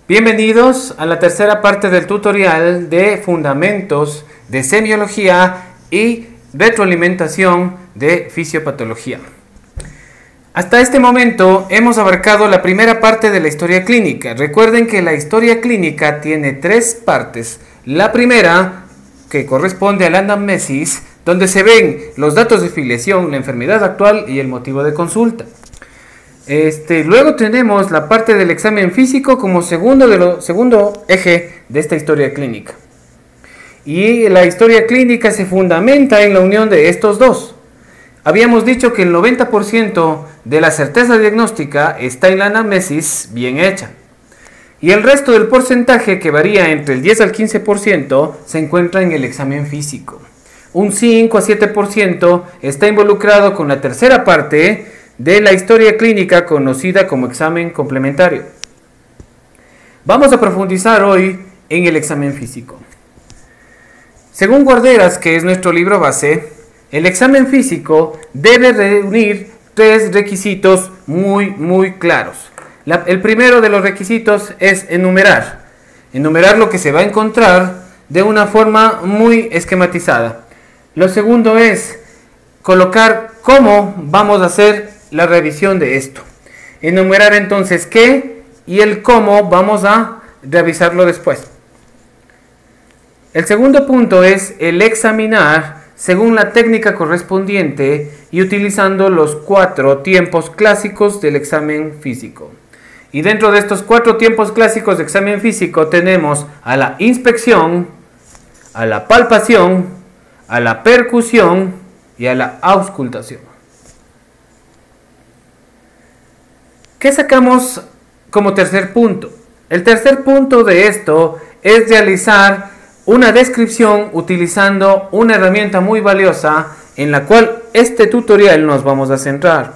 Bienvenidos a la tercera parte del tutorial de fundamentos de semiología y retroalimentación de fisiopatología. Hasta este momento hemos abarcado la primera parte de la historia clínica. Recuerden que la historia clínica tiene tres partes. La primera, que corresponde a la anamnesis, donde se ven los datos de filiación, la enfermedad actual y el motivo de consulta. Luego tenemos la parte del examen físico como segundo eje de esta historia clínica. Y la historia clínica se fundamenta en la unión de estos dos. Habíamos dicho que el 90% de la certeza diagnóstica está en la anamnesis bien hecha. Y el resto del porcentaje, que varía entre el 10 al 15%, se encuentra en el examen físico. Un 5 a 7% está involucrado con la tercera parte de la historia clínica, conocida como examen complementario. Vamos a profundizar hoy en el examen físico. Según Guarderas, que es nuestro libro base, el examen físico debe reunir tres requisitos muy claros. El primero de los requisitos es enumerar lo que se va a encontrar de una forma muy esquematizada. Lo segundo es colocar cómo vamos a hacer la revisión de esto. Enumerar entonces qué y el cómo vamos a revisarlo después. El segundo punto es el examinar según la técnica correspondiente y utilizando los 4 tiempos clásicos del examen físico. Y dentro de estos 4 tiempos clásicos de examen físico tenemos a la inspección, a la palpación, a la percusión y a la auscultación. ¿Qué sacamos como tercer punto? El tercer punto de esto es realizar una descripción utilizando una herramienta muy valiosa en la cual este tutorial nos vamos a centrar.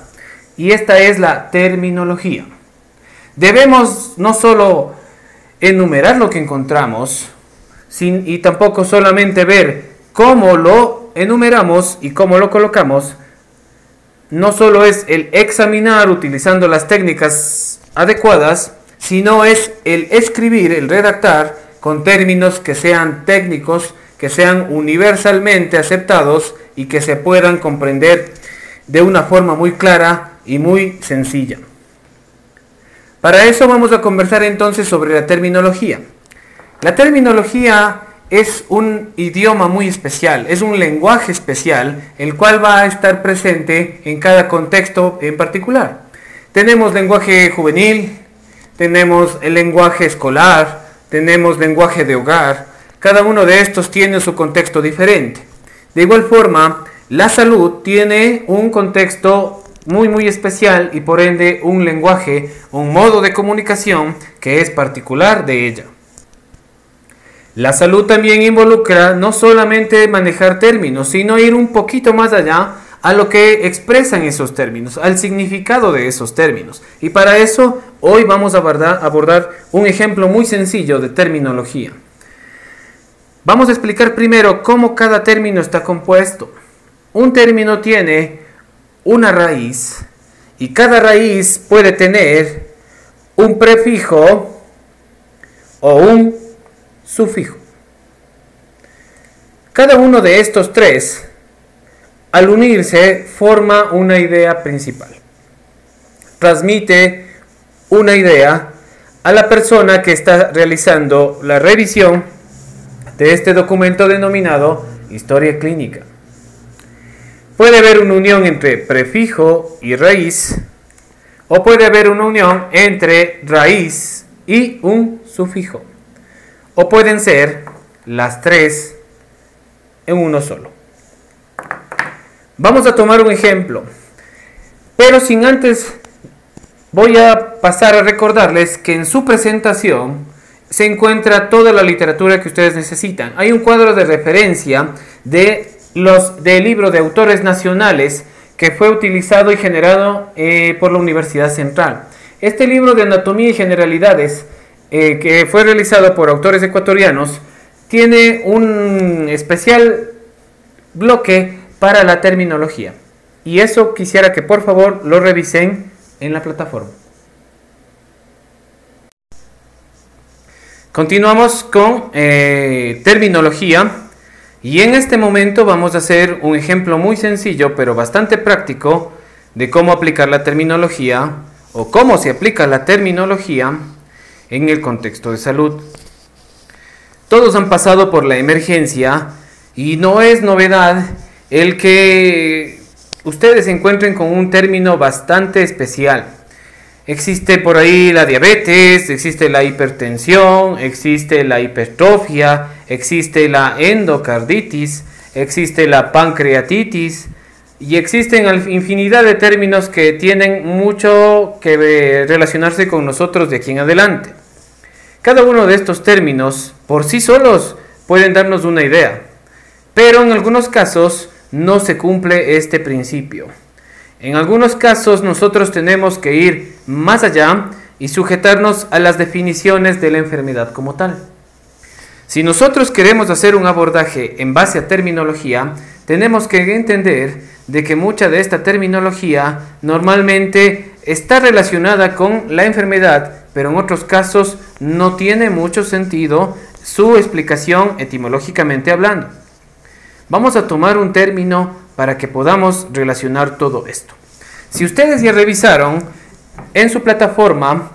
Y esta es la terminología. Debemos no solo enumerar lo que encontramos, y tampoco solamente ver cómo lo enumeramos y cómo lo colocamos. No solo es el examinar utilizando las técnicas adecuadas, sino es el escribir, el redactar con términos que sean técnicos, que sean universalmente aceptados y que se puedan comprender de una forma muy clara y muy sencilla. Para eso vamos a conversar entonces sobre la terminología. La terminología es un idioma muy especial, es un lenguaje especial, el cual va a estar presente en cada contexto en particular. Tenemos lenguaje juvenil, tenemos el lenguaje escolar, tenemos lenguaje de hogar. Cada uno de estos tiene su contexto diferente. De igual forma, la salud tiene un contexto muy especial y por ende un lenguaje, un modo de comunicación que es particular de ella. La salud también involucra no solamente manejar términos, sino ir un poquito más allá a lo que expresan esos términos, al significado de esos términos. Y para eso hoy vamos a abordar un ejemplo muy sencillo de terminología. Vamos a explicar primero cómo cada término está compuesto. Un término tiene una raíz y cada raíz puede tener un prefijo o un sufijo. Cada uno de estos tres, al unirse, forma una idea principal. Transmite una idea a la persona que está realizando la revisión de este documento denominado historia clínica. Puede haber una unión entre prefijo y raíz, o puede haber una unión entre raíz y un sufijo. O pueden ser las tres en uno solo. Vamos a tomar un ejemplo, pero sin antes voy a pasar a recordarles que en su presentación se encuentra toda la literatura que ustedes necesitan. Hay un cuadro de referencia del libro de autores nacionales que fue utilizado y generado por la Universidad Central. Este libro de anatomía y generalidades que fue realizado por autores ecuatorianos, tiene un especial bloque para la terminología. Y eso quisiera que por favor lo revisen en la plataforma. Continuamos con terminología, y en este momento vamos a hacer un ejemplo muy sencillo pero bastante práctico de cómo aplicar la terminología o cómo se aplica la terminología en el contexto de salud. Todos han pasado por la emergencia y no es novedad el que ustedes se encuentren con un término bastante especial. Existe por ahí la diabetes, existe la hipertensión, existe la hipertrofia, existe la endocarditis, existe la pancreatitis y existen infinidad de términos que tienen mucho que relacionarse con nosotros de aquí en adelante. Cada uno de estos términos por sí solos pueden darnos una idea, pero en algunos casos no se cumple este principio. En algunos casos nosotros tenemos que ir más allá y sujetarnos a las definiciones de la enfermedad como tal. Si nosotros queremos hacer un abordaje en base a terminología, tenemos que entender de que mucha de esta terminología normalmente está relacionada con la enfermedad, pero en otros casos no tiene mucho sentido su explicación etimológicamente hablando. Vamos a tomar un término para que podamos relacionar todo esto. Si ustedes ya revisaron en su plataforma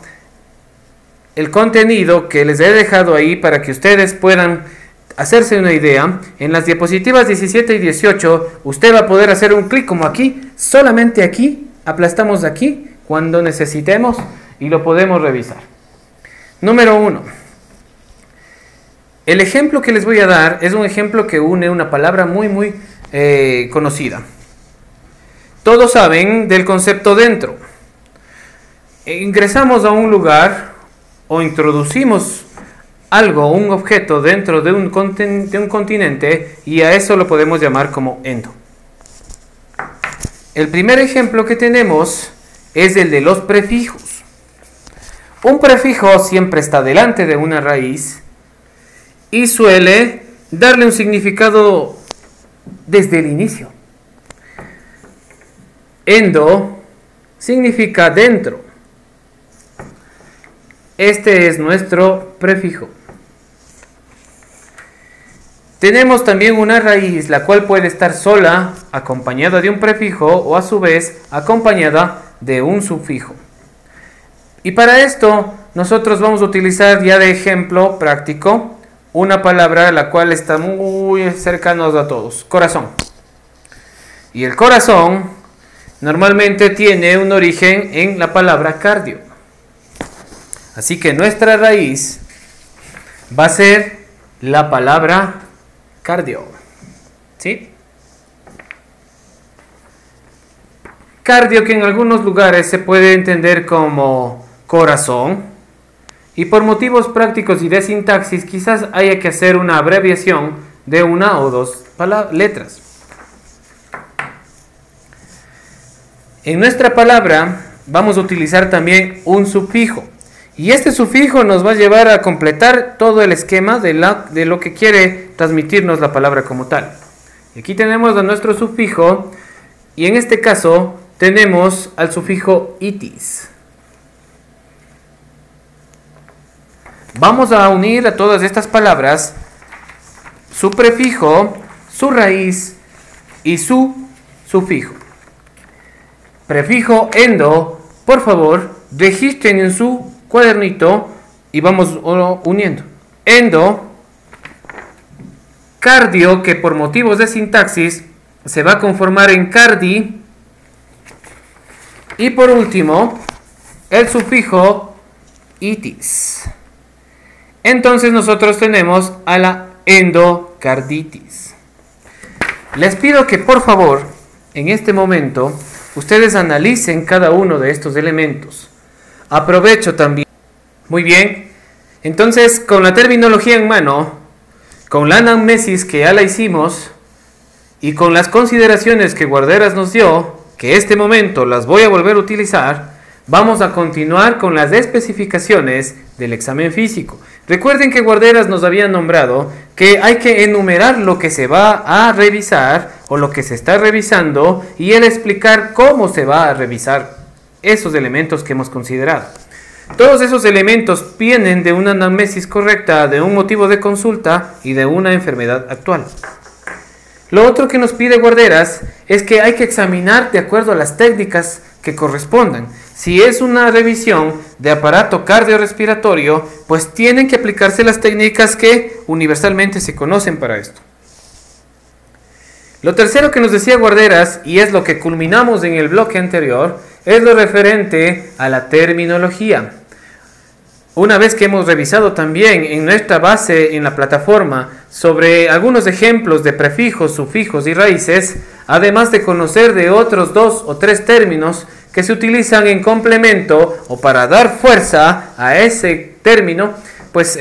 el contenido que les he dejado ahí para que ustedes puedan hacerse una idea, en las diapositivas 17 y 18 usted va a poder hacer un clic como aquí, solamente aquí, aplastamos aquí cuando necesitemos y lo podemos revisar. Número 1. El ejemplo que les voy a dar es un ejemplo que une una palabra muy conocida. Todos saben del concepto dentro. Ingresamos a un lugar o introducimos algo, un objeto dentro de un continente y a eso lo podemos llamar como endo. El primer ejemplo que tenemos es el de los prefijos. Un prefijo siempre está delante de una raíz y suele darle un significado desde el inicio. Endo significa dentro. Este es nuestro prefijo. Tenemos también una raíz, la cual puede estar sola, acompañada de un prefijo o a su vez acompañada de un sufijo. Y para esto nosotros vamos a utilizar ya de ejemplo práctico una palabra la cual está muy cercanos a todos, corazón. Y el corazón normalmente tiene un origen en la palabra cardio. Así que nuestra raíz va a ser la palabra cardio. ¿Sí? Cardio, que en algunos lugares se puede entender como corazón. Y por motivos prácticos y de sintaxis, quizás haya que hacer una abreviación de una o dos letras. En nuestra palabra vamos a utilizar también un sufijo. Y este sufijo nos va a llevar a completar todo el esquema de lo que quiere transmitirnos la palabra como tal. Y aquí tenemos a nuestro sufijo, y en este caso tenemos al sufijo itis. Vamos a unir a todas estas palabras su prefijo, su raíz y su sufijo. Prefijo endo, por favor, registren en su cuadernito y vamos uniendo. Endo, cardio, que por motivos de sintaxis se va a conformar en cardi, y por último el sufijo itis. Entonces nosotros tenemos a la endocarditis. Les pido que por favor en este momento ustedes analicen cada uno de estos elementos. Aprovecho también. Muy bien. Entonces, con la terminología en mano, con la anamnesis que ya la hicimos y con las consideraciones que Guarderas nos dio, que este momento las voy a volver a utilizar, vamos a continuar con las especificaciones del examen físico. Recuerden que Guarderas nos había nombrado que hay que enumerar lo que se va a revisar o lo que se está revisando y él explicar cómo se va a revisar esos elementos que hemos considerado. Todos esos elementos vienen de una anamnesis correcta, de un motivo de consulta y de una enfermedad actual. Lo otro que nos pide Guarderas es que hay que examinar de acuerdo a las técnicas que correspondan. Si es una revisión de aparato cardiorrespiratorio, pues tienen que aplicarse las técnicas que universalmente se conocen para esto. Lo tercero que nos decía Guarderas, y es lo que culminamos en el bloque anterior, es lo referente a la terminología. Una vez que hemos revisado también en nuestra base en la plataforma sobre algunos ejemplos de prefijos, sufijos y raíces, además de conocer de otros 2 o 3 términos que se utilizan en complemento o para dar fuerza a ese término, pues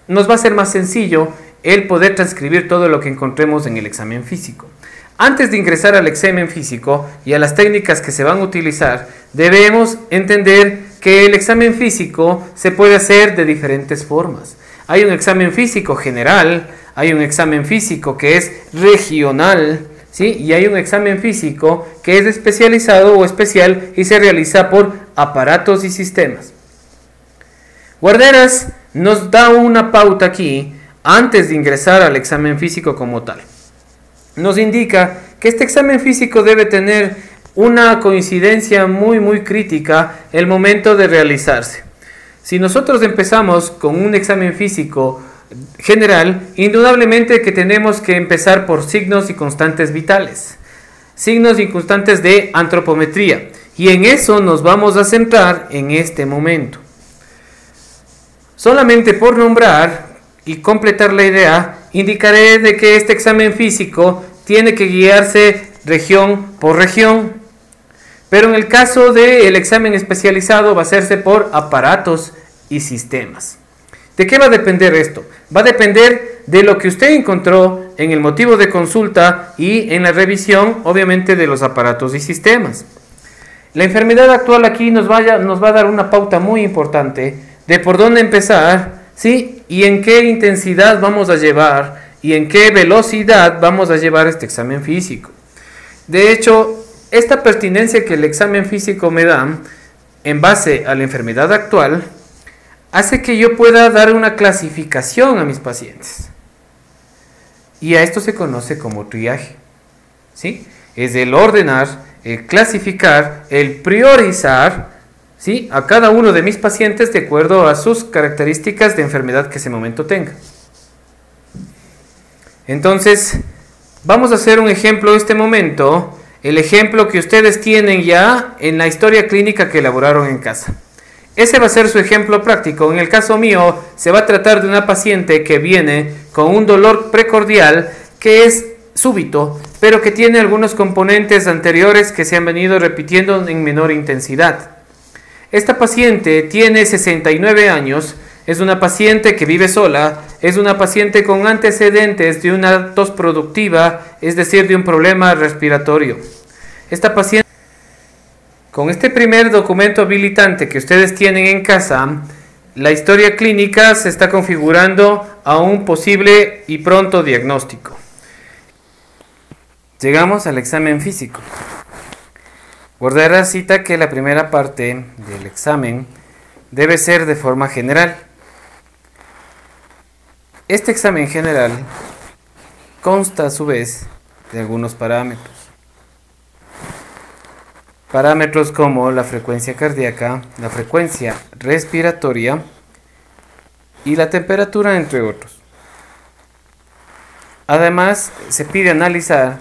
nos va a ser más sencillo el poder transcribir todo lo que encontremos en el examen físico. Antes de ingresar al examen físico y a las técnicas que se van a utilizar, debemos entender que el examen físico se puede hacer de diferentes formas. Hay un examen físico general, hay un examen físico que es regional, ¿sí? Y hay un examen físico que es especializado o especial y se realiza por aparatos y sistemas. Guarderas nos da una pauta aquí antes de ingresar al examen físico como tal. Nos indica que este examen físico debe tener una coincidencia muy crítica el momento de realizarse. Si nosotros empezamos con un examen físico general, indudablemente que tenemos que empezar por signos y constantes vitales, signos y constantes de antropometría, y en eso nos vamos a centrar en este momento. Solamente por nombrar y completar la idea, indicaré de que este examen físico tiene que guiarse región por región, pero en el caso del examen especializado va a hacerse por aparatos y sistemas. ¿De qué va a depender esto? Va a depender de lo que usted encontró en el motivo de consulta y en la revisión, obviamente, de los aparatos y sistemas. La enfermedad actual aquí nos va a dar una pauta muy importante de por dónde empezar, ¿sí? Y en qué intensidad vamos a llevar y en qué velocidad vamos a llevar este examen físico. De hecho, esta pertinencia que el examen físico me da en base a la enfermedad actual hace que yo pueda dar una clasificación a mis pacientes. Y a esto se conoce como triaje, ¿sí? Es el ordenar, el clasificar, el priorizar, ¿sí? A cada uno de mis pacientes de acuerdo a sus características de enfermedad que ese momento tenga. Entonces, vamos a hacer un ejemplo en este momento, el ejemplo que ustedes tienen ya en la historia clínica que elaboraron en casa. Ese va a ser su ejemplo práctico. En el caso mío, se va a tratar de una paciente que viene con un dolor precordial que es súbito, pero que tiene algunos componentes anteriores que se han venido repitiendo en menor intensidad. Esta paciente tiene 69 años, es una paciente que vive sola, es una paciente con antecedentes de una tos productiva, es decir, de un problema respiratorio. Esta paciente, con este primer documento habilitante que ustedes tienen en casa, la historia clínica se está configurando a un posible y pronto diagnóstico. Llegamos al examen físico. Guarderas cita que la primera parte del examen debe ser de forma general. Este examen general consta a su vez de algunos parámetros. Parámetros como la frecuencia cardíaca, la frecuencia respiratoria y la temperatura, entre otros. Además, se pide analizar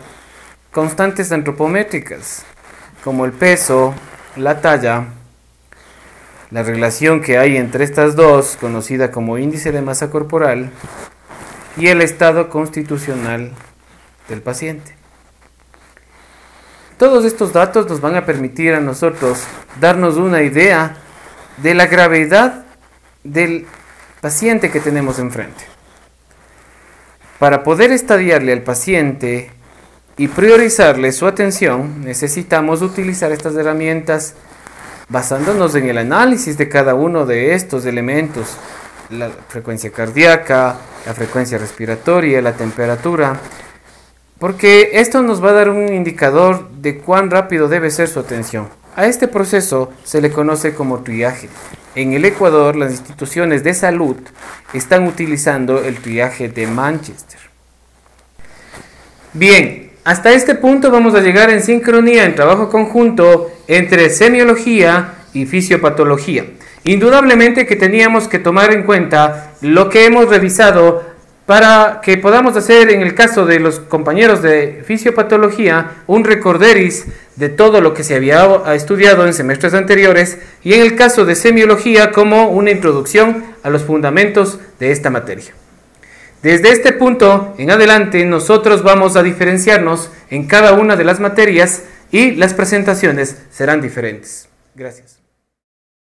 constantes antropométricas como el peso, la talla, la relación que hay entre estas dos, conocida como índice de masa corporal, y el estado constitucional del paciente. Todos estos datos nos van a permitir a nosotros darnos una idea de la gravedad del paciente que tenemos enfrente. Para poder estadiarle al paciente y priorizarle su atención, necesitamos utilizar estas herramientas basándonos en el análisis de cada uno de estos elementos, la frecuencia cardíaca, la frecuencia respiratoria, la temperatura, porque esto nos va a dar un indicador de cuán rápido debe ser su atención. A este proceso se le conoce como triaje. En el Ecuador, las instituciones de salud están utilizando el triaje de Manchester. Bien, hasta este punto vamos a llegar en sincronía, en trabajo conjunto entre semiología y fisiopatología. Indudablemente que teníamos que tomar en cuenta lo que hemos revisado para que podamos hacer, en el caso de los compañeros de fisiopatología, un recorderis de todo lo que se había estudiado en semestres anteriores, y en el caso de semiología como una introducción a los fundamentos de esta materia. Desde este punto en adelante nosotros vamos a diferenciarnos en cada una de las materias y las presentaciones serán diferentes. Gracias.